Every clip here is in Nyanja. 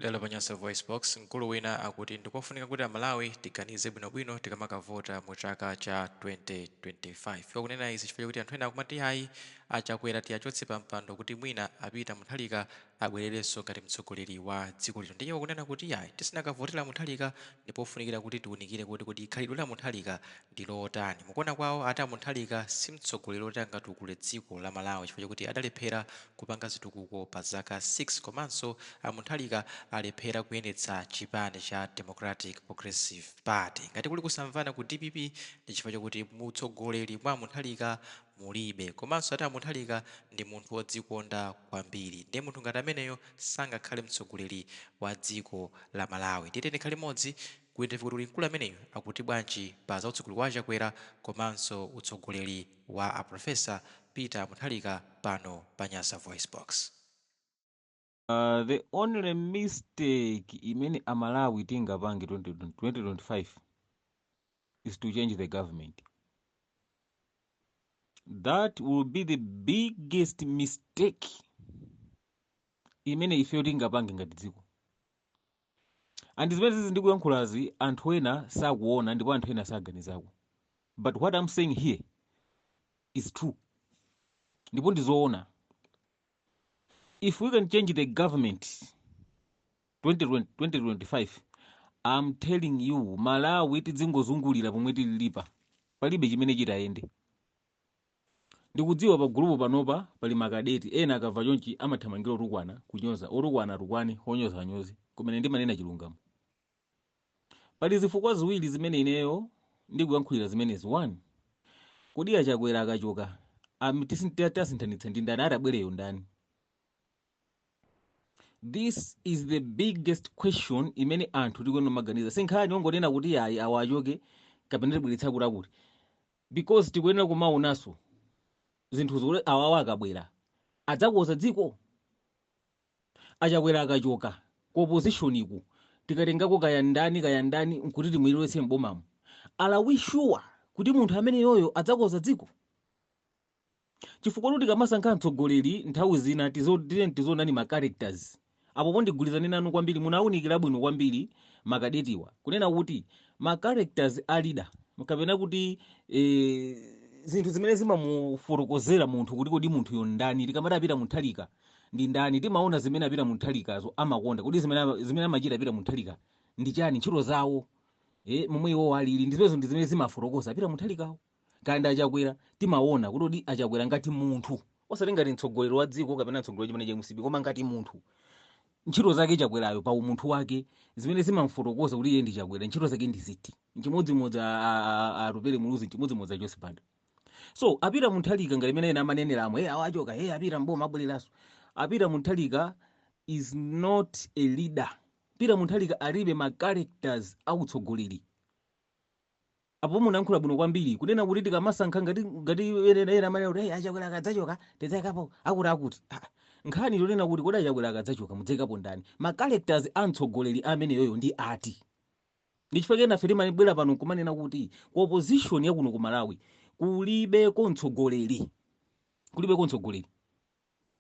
lelo panyasa voice box mkulu wina akuti ndikofunika kuti amalawi tiganize bwinobwino tikamakavota mu chaka cha 2025 akunena izi chifukwa kuti anthu ena akumati ayi achakwera tiyachotse pa mpando kuti mwina apita Mutharika abwererenso ngati mtsogoleri wa dziko lino. Ndiye akunena kuti ayi tisanakavotera Mutharika ndipofunikira kuti tiunikire kuti khalidwe la Mutharika ndi lotani. Mukuona kwawo ati Mutharika si mtsogoleri oti angatukule dziko la Malawi chifukwa kuti adalephera kupanga zitukuko pa zaka 6 komanso Mutharika alephera kuyendetsa chipani cha Democratic Progressive Party. Ngati kuli kusamvana ku DPP ndi chifukwa chakuti mutsogoleri mwa Mutharika mulibe, komanso ati Mutharika ndi munthu wodzikonda kwambiri, ndiye munthu ngati ameneyo sangakhale mtsogoleri wa dziko la Malawi. Tiyeni tikhale limodzi kuti kuti mkulu ameneyo akuti bwanji pa za utsogoleri wa Chakwera komanso utsogoleri wa Profesa Peter Mutharika pano pa Nyasa Voice Box. The only mistake imene amalawi tingapange 2025 is to change the government. That will be the biggest mistake imene ife tingapange ngati dziko. And zimene zizi ndikuyankhulazi anthu ena sakuona ndipo anthu ena saganizako. But what I'm saying here is true. Ndipo ndizoona. If we can change the government 2025, I'm telling you, Malawi tidzingozungulira pomwe tililipa. Palibe chimene chitayende. Ndikudziwa pa gulupu panopa pali makadeti ena akamva chonchi amathamangira otukwana kunyoza otukwana atukwane honyoza anyoze kumene ndimanena chilungamo. Pali zifukwa ziwiri zimene ineyo ndikuyankhulira zimenezi. One, kodi Achakwera akachoka tasinthanitsa ndi ndani atabwereyo ndani. This is the biggest question imene anthu tikuona maganiza. Sinkhani ongonena kuti ayi awachoke kapena tibweretsa kutakuti. Because tikuyenera kumaonaso zinthu zole awawa akabwera adzakoza dziko. Achakwera akachoka ku opposition iku tikatengako kayandani nkuti timuyilowetse mbomamo. Are we sure kuti munthu amene yoyo adzakoza dziko? Chifukwa kuti tikamasankha mtsogoleri nthawi zina tizonani ma characters. Apo pondigulizani nanu kwambiri munawunikira bwino kwambiri makadetiwa kunena kuti ma characters a leader mukapena kuti zinthu zimene zimamufotokozera munthu kuti kodi munthu yo ndani. Tikamati apita Mutharika ndi ndani, timaona zimene apita Mutharikazo amakonda kuti zimene amachita apita Mutharika ndi chani, ntchito zawo momwe iwo alili ndizo zimene zimafotokoza apita Mutharikawo. Kandi Achakwera timaona kuti Achakwera ngati munthu osati ngati mtsogoleri wa dziko kapena mtsogoleri chimene chemusibi koma ngati munthu. Ntchito zake Chakwerayo pa umunthu wake zimene zimamufotokoza kuti iye ndi Chakwera ntchito zake ndi ziti. Chimodzimodzi Rupert Muluzi, chimodzimodzi Joseph Banda. So apita Mutharika ngati imene ena amanenera amwe awachoka apita mboma abwereraso. Apita Mutharika is not a leader. Apita Mutharika alibe ma characters autsogoleri. Apo munayankhula bwino kwambiri kunena kuti tikamasankha ngati ena amanena kuti Achakwera akadzachoka tidzayikapo akuti. Nkhani lonena kuti kodi Achakwera akadzachoka mudzayikapo ndani. Ma characters amtsogoleri amene yoyo ndi ati. Ndi chifukwa ena feri manibwera pano kumanena kuti ku opposition yakuno ku Malawi kulibe mtsogoleri.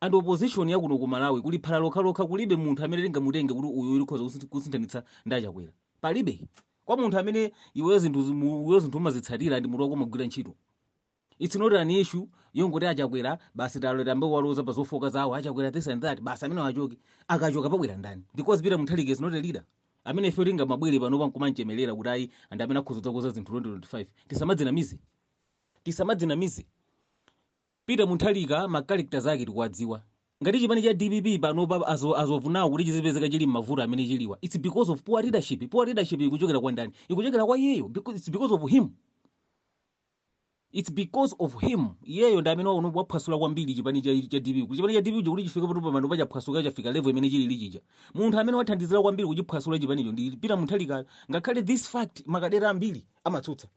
And opposition yakuno ku Malawi kuli phala lokha kulibe munthu amene tingamutenge kuti uyu likhoza kusinthanitsa ndi Achakwera. Palibe. Kwa munthu amene iweyo zinthu umazitsatira ndi munthu wako magwira ntchito. It's not an issue yongoti Achakwera basi tambe waloza pa zofoka zawo Achakwera this and that basi amene wachoke akachoka pabwera ndani. Because Peter Mutharika is not a leader. Amene ife tinga mabwere panopa nkumanchemelera kuti ayi andi amene akhoza zinthu 2025 tisamadzinamize. Peter Mutharika ma characters ake tikuwadziwa. Ngati chipani cha DPP panopa azovunawo kuti chizipezeka chili mavuto amene chiliwa. It's because of poor leadership. Poor leadership ikuchokera kwa ndani? Ikuchokera kwa iyeyo. It's because of him. It's because of him. Iyeyo ndi amene waphwasula kwambiri chipani cha DPP. Chipani cha DPP kuti chifika pano pamano pachaphwasuka chafika level imene chili lichija. Munthu amene wathandizira kwambiri kuchiphwasula chipanicho ndi Peter Mutharika. Ngakhale this fact makadera ambiri amatsutsa.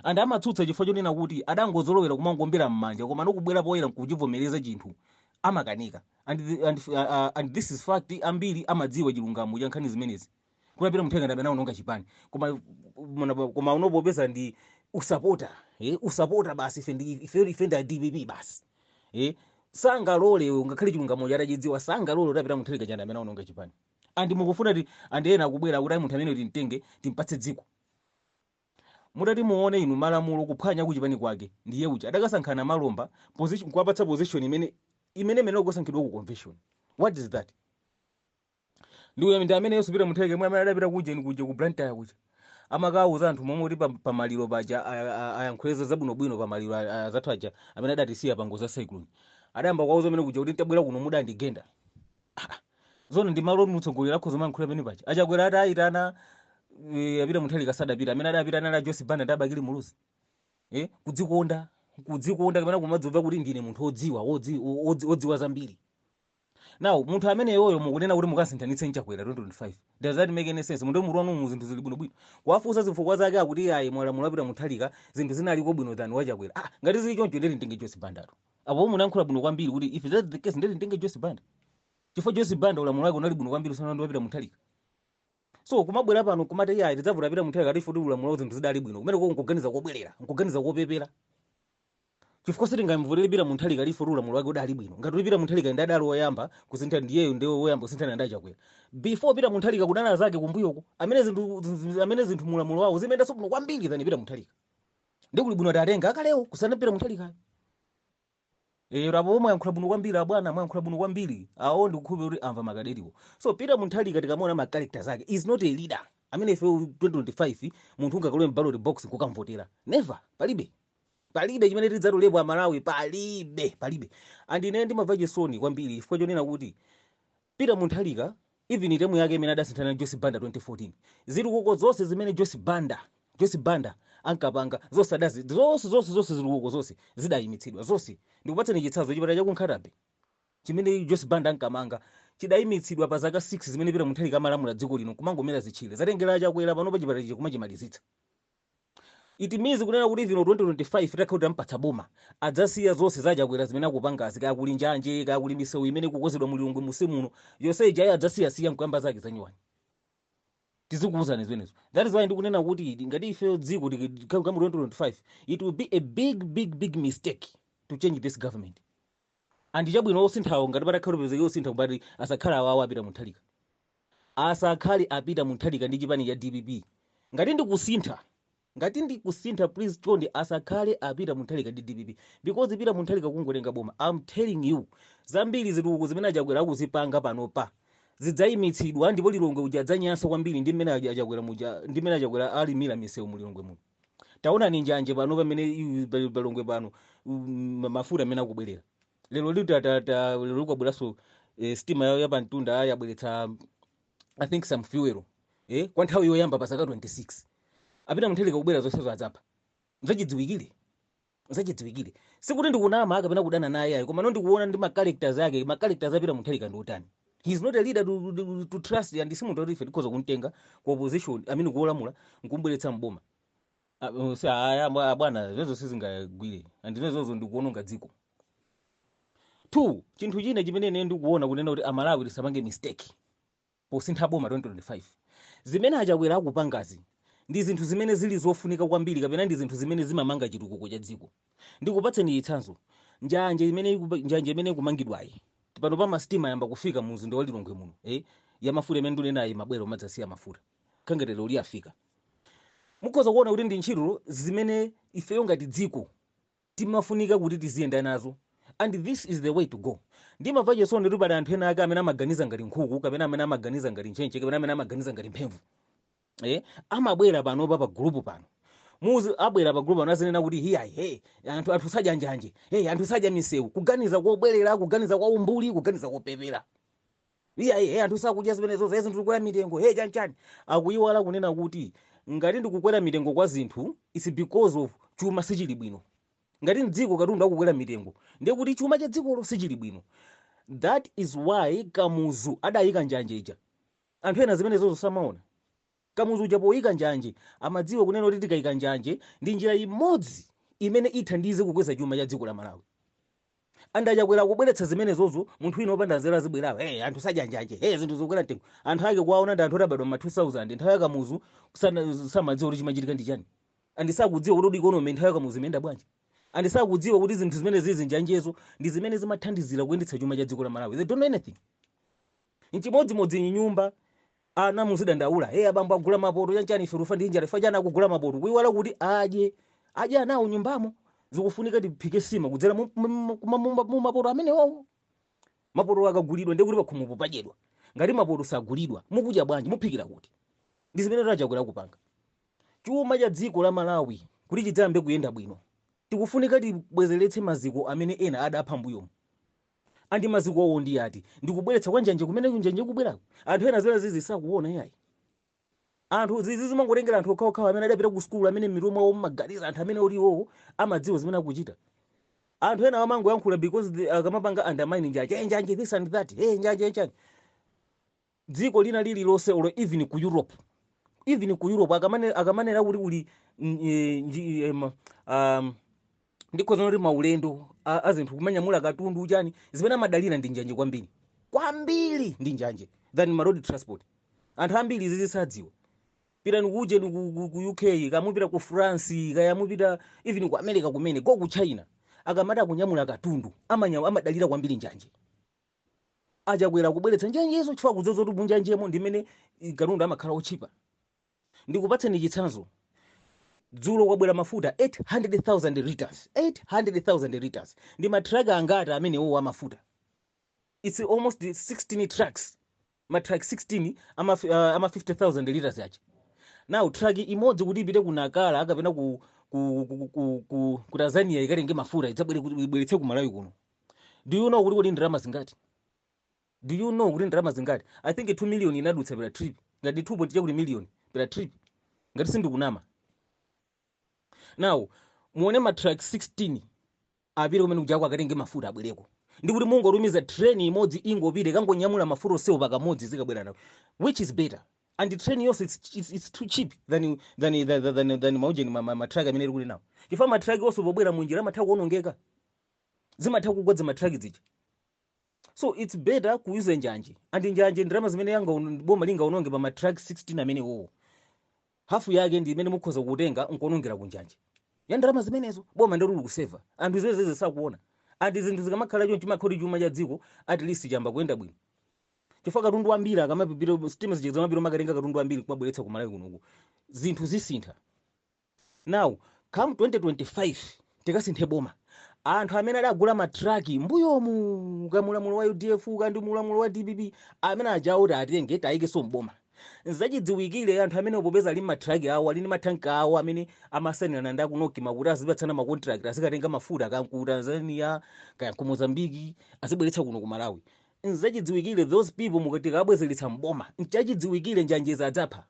And amatsutsa chifukwa chonena kuti adangozolowera kumangombera mmanja koma nokubwera poyera kuchivomereza chinthu amakanika. And this is fact ambiri amadziwa chilungamo cha nkhani zimenezi. Kuna Peter Mutharika ndamene unonga chipani. Koma unopopeza ndi usapota basi ife ndi DPP basi. Sangalole ngakhale chilungamo charachidziwa sangalole utapita Mutharika chanda amene unonga chipani. andi mukufuna ti andi ena akubwera kuti ayi munthu amene timtenge timpatse dziko. Mutati muone inu malamulo kuphwanya kuchipani kwake ndiye uchi adakasankhana malomba position kuwapatsa position imene okusankhidwa ku convention. What is that? Ndiwe ndi amene Yesu Peter Mutharika mwe amene adapita kuja ku Blantyre kuja amakawuza anthu momwe kuti pamaliro paja ayankhuleza zabwinobwino pamaliro zathu aja amene adatisiya pangozi za cyclone adayamba kwauza amene kuja kuti tabwera kuno mudandigenda. Zono ndi malo mutsogoleri akhoza mankhula pene paja achakwera atayitana Peter Mutharika sadapita amene adapita nala Joyce Banda ndabakili muluzi kudzikonda kapena kumadzova kuti ndine munthu odziwa zambiri. Now munthu amene yoyo mukunena kuti mukasinthanitse nchakwera 2025 does that make any sense? Munthu murwanu mu zinthu zili bwinobwino wafusa zifukwa zake akuti ayi mwalamulo wa Peter Mutharika zinthu zinaliko bwino than wachakwera. Ngati zili choncho ndeti nditenge Joyce Banda apo munayankhula bwino kwambiri kuti if that's the case ndeti nditenge Joyce Banda chifukwa Joyce Banda ulamulo wake unali bwino kwambiri usana ndi wa Peter Mutharika. So kumabwera pano kumati yayi tidzavuta Peter Mutharika ati futi ulamulo zinthu zidali bwino kumene nkuganiza kobwerera nkuganiza kopepera chifukwa sitingamvulire Peter Mutharika ali futi ulamulo wake udali bwino ngati Peter Mutharika ndi adali woyamba kusintha ndiyeyo ndiwo woyamba kusinthana ndi achakwera before Peter Mutharika kudana zake kumbuyoko amene zinthu mulamulo wawo zimene so bwino kwambiri than Peter Mutharika ndi kuli bwino atatenga akalewo kusana Peter Mutharika. Rapo omwe yankhula bwino kwambiri abwana mwankhula bwino kwambiri awo ndikukhulupira kuti amva makaderiwo. So Peter Mutharika tikamona ma characters ake is not a leader amene ife 2025 munthu ungakalowe ballot box kukamvotera never palibe chimene tidzatolepo amalawi palibe and ine ndimamva chisoni kwambiri chifukwa chonena kuti Peter Mutharika even itemu yake imene adasinthana Joyce Banda 2014 zili kuko zonse zimene Joyce Banda ankapanga zonse zili kuko zonse zidayimitsidwa zonse. Ndikupatseni chitsanzo chipata cha kunkhatabe chimene Joyce Banda ankamanga chidayimitsidwa pa zaka 6 zimene Peter Mutharika amalamula dziko lino kumangomera zichile zatengera chakwera pano pa chipata kumachimalizitsa. It means kunena kuti vino 2025 takauta mpatsa boma adzasiya zonse zachakwera zimene akupanga zikakuli njanje kakuli misewu imene kukozedwa mulungu musimuno yonse ija adzasiya nkuyamba zake zanyuwani tizikuuzani zimenezo. That is why ndikunena kuti ngati ife dziko tikauka mu 2025 it will be a big mistake to change this government. And chabwino osinthawo ngati patakhalopeza yosintha kubati asakhala awawa Peter Mutharika asakhale apita Mutharika ndi chipani cha DPP ngati ndikusintha please chonde asakhale apita Mutharika ndi DPP because Peter Mutharika kungotenga boma. I'm telling you zambiri zitukuko zimene achakwera akuzipanga panopa zidzayimitsidwa ndipo Lilongwe uja adzanyansa kwambiri ndi mmene achakwera muja ndi mmene achakwera alimira misewu mu Lilongwe muno. Taona ni njanje pano pamene Lilongwe pano mafuta amene akubwerera lero lero kwabweraso stima ya pantunda yabweretsa I think some fuel kwa nthawi yoyamba pa zaka 26 apita Mutharika kubwera zonse adzapha zachidziwikire sikuti ndikunama akapena kudana naye ayi koma ndikuona ndi ma characters ake a Peter Mutharika ndi utani. He is not a leader to trust and simunthu kuti ife tikhoza kumtenga ku opposition amene kuolamula nkumbweretsa mboma. Bwana zezo sizingagwire andine zozo ndikuononga dziko. 2 chinthu china chimene ine ndikuona kunena kuti amalawi tisapange mistake posintha boma 2025 zimene achakwera akupangazi ndi zinthu zimene zili zofunika kwambiri kapena ndi zinthu zimene zimamanga chitukuko cha dziko. Ndikupatseni chitsanzo njanje imene kumangidwayi pano pa mastima yamba kufika mu mzinda wa Lilongwe muno ya mafuta imene ndune naye mabwero madzasiya mafuta khangetero liyafika. Mukhoza kuona kuti ndi ntchito zimene ifeyo ngati dziko timafunika kuti tiziyenda nazo and this is the way to go. Ndimamva chisoni kuti pali anthu ena ake amene amaganiza ngati nkhuku kapena amene amaganiza ngati nchenche kapena amene amaganiza ngati mphemvu amabwera pano pa group pano muzi abwera pa group anazanena kuti hiya anthu sadya njanje anthu sadya misewu kuganiza kobwerera kuganiza kwa umbuli kuganiza kopepera hiya anthu sakudya zimenezo zinthu tikukwera mitengo chanchani akuyiwala kunena kuti ngati ndikukwera mitengo kwa zinthu is because of chuma sichili bwino. Ngati dziko katundu akukwera mitengo ndiye kuti chuma cha dzikolo sichili bwino. That is why Kamuzu adayika njanje ija anthu ena zimenezo samaona. Kamuzu japoyika njanje amadziwa kunena kuti tikayika njanje ndi njira imodzi imene ithandize kukweza chuma cha dziko la Malawi. Andachakwera kubweretsa zimenezozo munthu wina opanda nzeru azibwerawo anthu sadya njanje zinthu zokwera mtengo anthu ake kwaona ndi anthu adabadwa ma 2000 nthawi ya Kamuzu samadziwa kuti chimachitika ndi chani andisakudziwa kuti economy nthawi ya Kamuzu imenda bwanji andisakudziwa kuti zinthu zimene zizi njanjezo ndi zimene zimathandizira kuyendetsa chuma cha dziko la Malawi. They don't know anything. nchimodzimodzi nyumba ana muzidandaula abambo agula mapoto chanchani ife rufa ndi njala ife chana akugula mapoto kuiwala kuti adye anawo nyumbamo zikufunika tiphike sima kudzera mu mapoto amenewo. Mapoto akagulidwa ndi kuti pakhumupo padyedwa. Ngati mapoto sagulidwa mukudya bwanji muphikira kuti? Ndi zimene tachakwera kupanga. Chuma cha dziko la Malawi kuti chidzambe kuyenda bwino tikufunika tibwezeretse maziko amene ena adapha mbuyomu. Andi maziko awo ndi ati ndikubweretsa kwa njanje kumene kunjanje kubwerako anthu ena zera zizi sakuona yayi. Anthu zizi zimangotengera anthu okhaokhawo amene adapita ku skulu amene milomo awo maganiza anthu amene oliwo amadziwa zimene akuchita. Anthu ena amangoyankhula because akamapanga undermine njanje this and that njanje. Dziko lina lililonse olo even ku Europe akamanena kuti uli ndikhoza kuti maulendo azinthu kumanyamula katundu chani zimene amadalira ndi njanje kwambiri ndi njanje than ma road transport. Anthu ambiri izi zisadziwa. Pitani kuje ku UK kamupita ku France kayamupita even ku America kumene ku China akamata kunyamula katundu amadalira kwambiri njanje. Achakwera kubweretsa njanjezo chifukwa kudzoza kuti munjanjemo ndimene katundu amakhala ochipa. Ndikupatseni chitsanzo. Dzulo kwabwera mafuta 800,000 liters 800,000 liters ndi matraka angati amene amafuta. It's almost 16 trucks. Matruck 16 ama 50,000 liters yachi. Now truck imodzi kuti ipite ku Nakala akapena ku Tanzania ikatenge mafuta idzabweretse ku Malawi kuno. Do you know kuti ndalama zingati? I think 2 million inadutsa per trip. Ngati 2.2 million per trip. Ngati sindikunama. Now muone matruck 16 apite kumene kujako akatenge mafuta abwereko. Ndikuti mungotumiza train imodzi ingopite kangonyamula mafuta osewo pakamodzi zikabwera nawo. Which is better? And the train also it's too cheap than maujeni matruck amene kuli nawo. Chifukwa matruck also pobwera munjira amatha kuonongeka. Zimatha kugwadza matruck zija. So it's better kuuza njanje. And njanje ndalama zimene yanga boma lingaononge pa matruck 16 amene hafu yake ndi imene mukhoza kutenga nkuonongera kunjanje. Ya ndalama zimenezo boma ndalulu kuseva. Anthu zeze sakuona. Ati zinthu zikamakhala chonchi makhodi chuma cha dziko at least chamba kuyenda bwino. Chifukwa katundu ambiri akamapita steam zicheza mapiro makatenga katundu ambiri kumabweretsa ku Malawi kuno. Zinthu zisintha. Now come 2025 tikasinthe boma. Anthu amene adagula matraki mbuyomu kamulamulo wa UDF kandi mulamulo wa DPP amene ajawo atenge taike so mboma. Zachidziwikire anthu amene opopeza ali matraki awo ali ndi matanka awo amene amasanirana ndi akunoki makuti azipatsana ma contract azikatenga mafuta ku Tanzania kaya ku Mozambique azibweretsa kuno ku Malawi. Zachidziwikire those people mukati kabwezeretsa mboma. Nchachidziwikire njanjeza adzapha.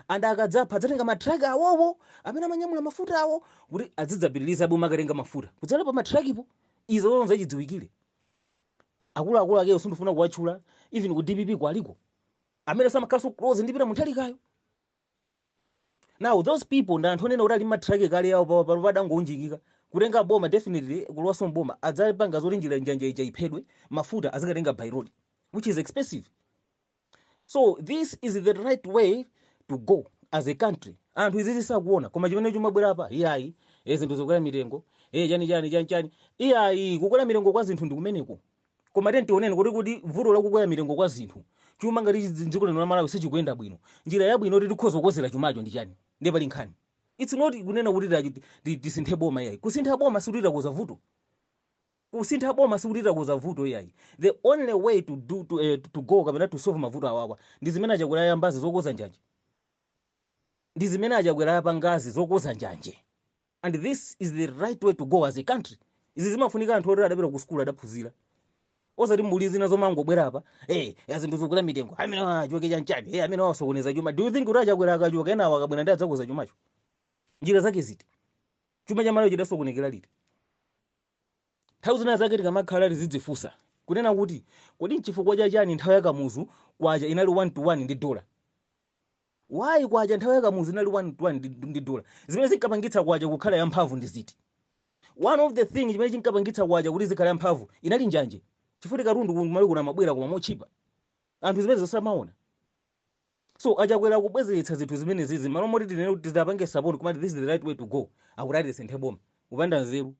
Anda akadzapha adzatenga matraki awowo amene amanyamula mafuta awo kuti azidzapitiriza boma akatenga mafuta. Kudzala pa matraki po izo zachidziwikire. Akulu akeyo sindifuna kuwatchula even ku DPP kwaliko. Amene samakhaso close ndipita mutalikayo. Now those people nda anthu onena kuti ali matraki kale yawo padangonjikika kutenga boma definitely kulwaso boma adzapanga zoti njira njanje ija iphedwe mafuta azikatenga by road which is expensive. So this is the right way to go as a country. Anthu izi sakuona koma chimene chumabwera apa iyayi zinthu zokwera mitengo chani iyayi kukwera mitengo kwa zinthu ndi kumeneko. Koma tioneni kuti vuto la kukwera mitengo kwa zinthu chuma ngati dziko lino la Malawi sichikuyenda bwino. Njira yabwino kuti tikhoza kukozera chumacho ndi chani? Ndi pali nkhani. It's not kunena kuti tisinthe boma yayi. Kusintha boma sikutira kuza vuto. Yayi. The only way to go kapena to solve mavuto awawa ndi zimene achakwera yambazi zokoza njanje. Ndi zimene achakwera yapangazi zokoza njanje. And this is the right way to go as a country. Izi zimafunika anthu oti adapita ku school adaphunzira. Osati mulizi nazo mangobwera apa zinthu zokwera mitengo amene achoke chanchani amene wasokoneza chuma. Do you think kuti achakwera akachoka ena akabwera ndi adzakoza chumacho? Njira zake ziti? Chuma cha Malawi chidasokonekera liti? Thousands zake tikamakhala zidzifusa kunena kuti kodi chifukwa chachani nthawi ya kamuzu kwacha inali 1 to 1 ndi dola. Why kwacha nthawi ya kamuzu inali 1 to 1 ndi dola? Zimene zinkapangitsa kwacha kukhala yamphamvu ndi ziti? One of the things chimene chinkapangitsa kwacha kuti zikhala yamphamvu inali njanje. Chifukwa katundu kumali kuna mabwera koma mochipa. Anthu zimene zosamaona. So achakwera kubwezeretsa zinthu zimene zizi malo moti tinene kuti tizapange support koma this is the right way to go. Akutati senthe boma. Upanda nzeru.